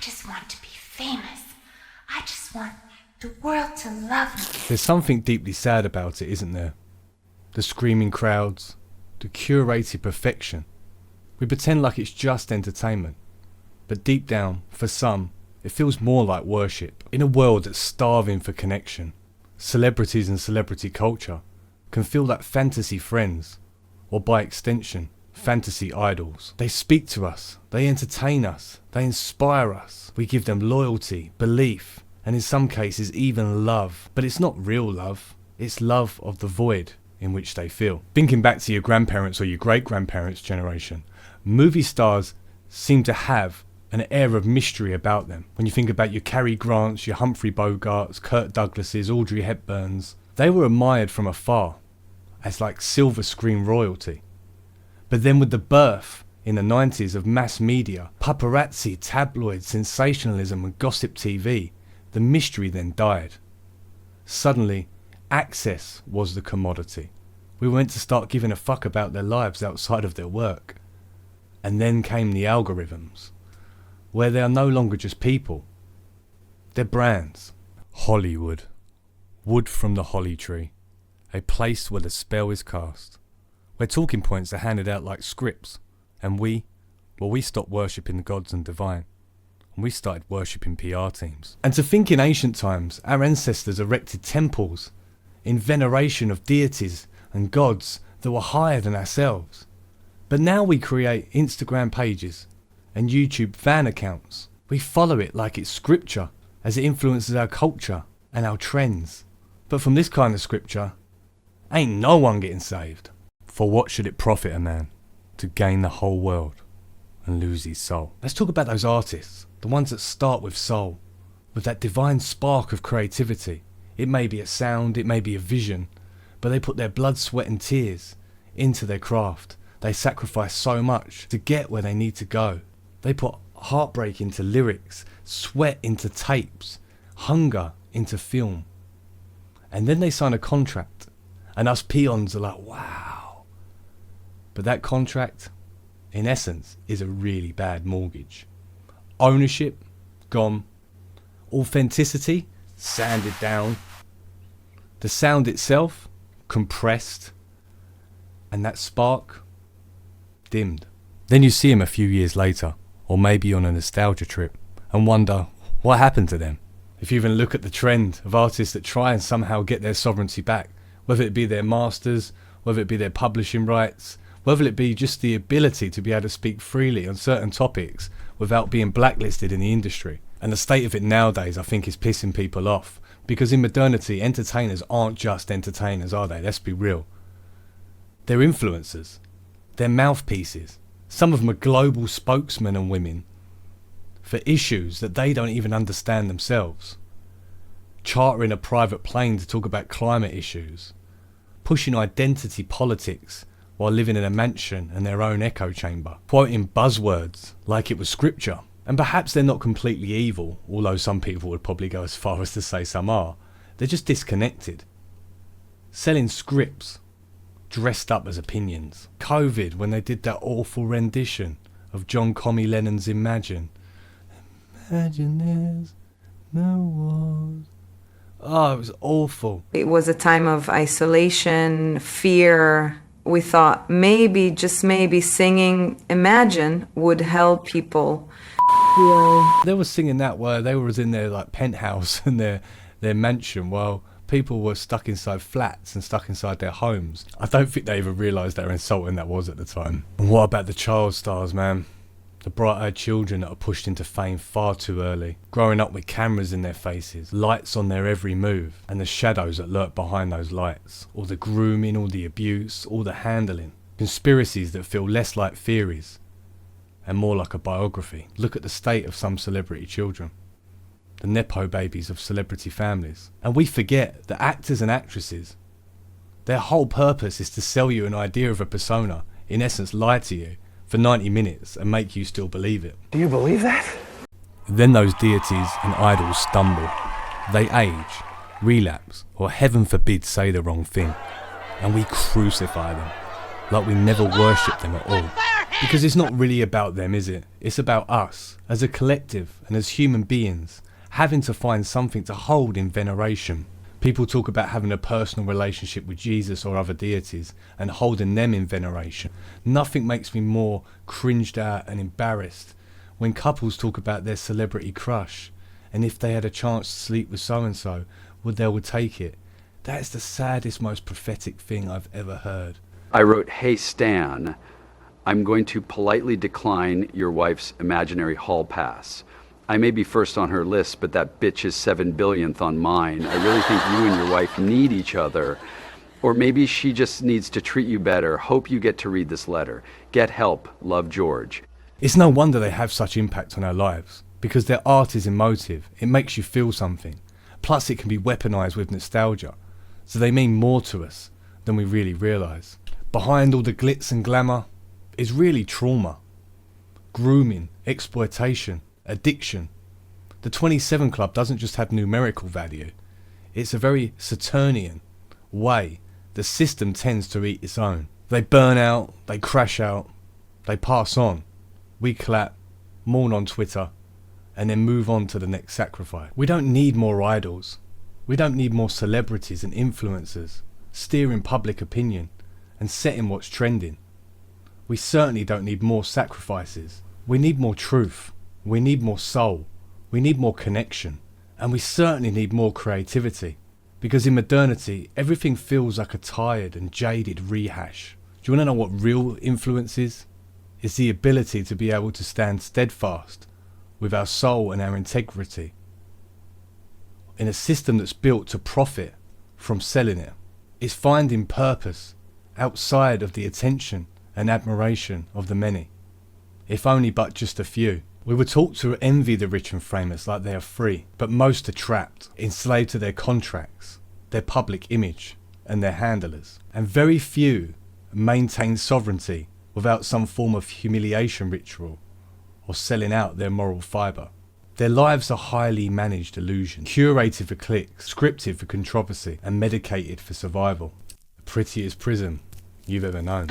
just want to be famous. I just want the world to love me. There's something deeply sad about it, isn't there? The screaming crowds, the curated perfection. We pretend like it's just entertainment. But deep down, for some, it feels more like worship. In a world that's starving for connection, celebrities and celebrity culture can feel like fantasy friends, or by extension, fantasy idols. They speak to us, they entertain us, they inspire us. We give them loyalty, belief, and in some cases even love. But it's not real love, it's love of the void in which they feel. Thinking back to your grandparents or your great-grandparents' generation, movie stars seem to have an air of mystery about them. When you think about your Cary Grants, your Humphrey Bogarts, Kirk Douglases, Audrey Hepburns, they were admired from afar as like silver screen royalty. But then with the birth in the 90s of mass media, paparazzi, tabloid, sensationalism and gossip TV, the mystery then died. Suddenly, access was the commodity. We were meant to start giving a fuck about their lives outside of their work. And then came the algorithms, where they are no longer just people. They're brands. Hollywood. Wood from the holly tree. A place where the spell is cast. Where talking points are handed out like scripts. And we stopped worshipping the gods and divine. And we started worshipping PR teams. And to think in ancient times, our ancestors erected temples in veneration of deities and gods that were higher than ourselves. But now we create Instagram pages and YouTube fan accounts. We follow it like it's scripture, as it influences our culture and our trends. But from this kind of scripture, ain't no one getting saved. For what should it profit a man to gain the whole world and lose his soul? Let's talk about those artists, the ones that start with soul, with that divine spark of creativity. It may be a sound, it may be a vision, but they put their blood, sweat and tears into their craft. They sacrifice so much to get where they need to go. They put heartbreak into lyrics, sweat into tapes, hunger into film. And then they sign a contract, and us peons are like, wow. But that contract, in essence, is a really bad mortgage. Ownership, gone. Authenticity, sanded down. The sound itself, compressed. And that spark, dimmed. Then you see him a few years later, or maybe on a nostalgia trip, and wonder what happened to them. If you even look at the trend of artists that try and somehow get their sovereignty back, whether it be their masters, whether it be their publishing rights, whether it be just the ability to be able to speak freely on certain topics without being blacklisted in the industry. And the state of it nowadays, I think, is pissing people off, because in modernity, entertainers aren't just entertainers, are they? Let's be real. They're influencers. They're mouthpieces. Some of them are global spokesmen and women for issues that they don't even understand themselves. Chartering a private plane to talk about climate issues. Pushing identity politics while living in a mansion and their own echo chamber. Quoting buzzwords like it was scripture. And perhaps they're not completely evil, although some people would probably go as far as to say some are. They're just disconnected. Selling scripts dressed up as opinions. COVID, when they did that awful rendition of John Comey Lennon's Imagine. Imagine there's no walls. Oh, it was awful. It was a time of isolation, fear. We thought maybe, just maybe, singing Imagine would help people. They were singing that where they were in their like penthouse and their mansion while people were stuck inside flats and stuck inside their homes. I don't think they even realised how insulting that was at the time. And what about the child stars, man? The bright-eyed children that are pushed into fame far too early, growing up with cameras in their faces, lights on their every move, and the shadows that lurk behind those lights, all the grooming, all the abuse, all the handling, conspiracies that feel less like theories and more like a biography. Look at the state of some celebrity children, the nepo babies of celebrity families. And we forget that actors and actresses, their whole purpose is to sell you an idea of a persona, in essence lie to you for 90 minutes and make you still believe it. Do you believe that? Then those deities and idols stumble. They age, relapse, or heaven forbid say the wrong thing, and we crucify them. like we never worshipped them at all. Because it's not really about them, is it? It's about us, as a collective and as human beings, having to find something to hold in veneration. People talk about having a personal relationship with Jesus or other deities and holding them in veneration. Nothing makes me more cringed out and embarrassed when couples talk about their celebrity crush, and if they had a chance to sleep with so-and-so, they would take it. That is the saddest, most prophetic thing I've ever heard. I wrote, "Hey Stan, I'm going to politely decline your wife's imaginary hall pass. I may be first on her list, but that bitch is 7 billionth on mine. I really think you and your wife need each other. Or maybe she just needs to treat you better. Hope you get to read this letter. Get help. Love, George." It's no wonder they have such impact on our lives, because their art is emotive. It makes you feel something. Plus it can be weaponized with nostalgia, so they mean more to us than we really realise. Behind all the glitz and glamour is really trauma, grooming, exploitation, addiction. The 27 Club doesn't just have numerical value, it's a very Saturnian way the system tends to eat its own. They burn out, they crash out, they pass on. We clap, mourn on Twitter, and then move on to the next sacrifice. We don't need more idols. We don't need more celebrities and influencers steering public opinion and setting what's trending. We certainly don't need more sacrifices. We need more truth. We need more soul. We need more connection. And we certainly need more creativity. Because in modernity, everything feels like a tired and jaded rehash. Do you want to know what real influence is? It's the ability to be able to stand steadfast with our soul and our integrity in a system that's built to profit from selling it. It's finding purpose outside of the attention and admiration of the many, if only but just a few. We were taught to envy the rich and famous like they are free, but most are trapped, enslaved to their contracts, their public image, and their handlers. And very few maintain sovereignty without some form of humiliation ritual or selling out their moral fibre. Their lives are highly managed illusions, curated for clicks, scripted for controversy, and medicated for survival. The prettiest prison you've ever known.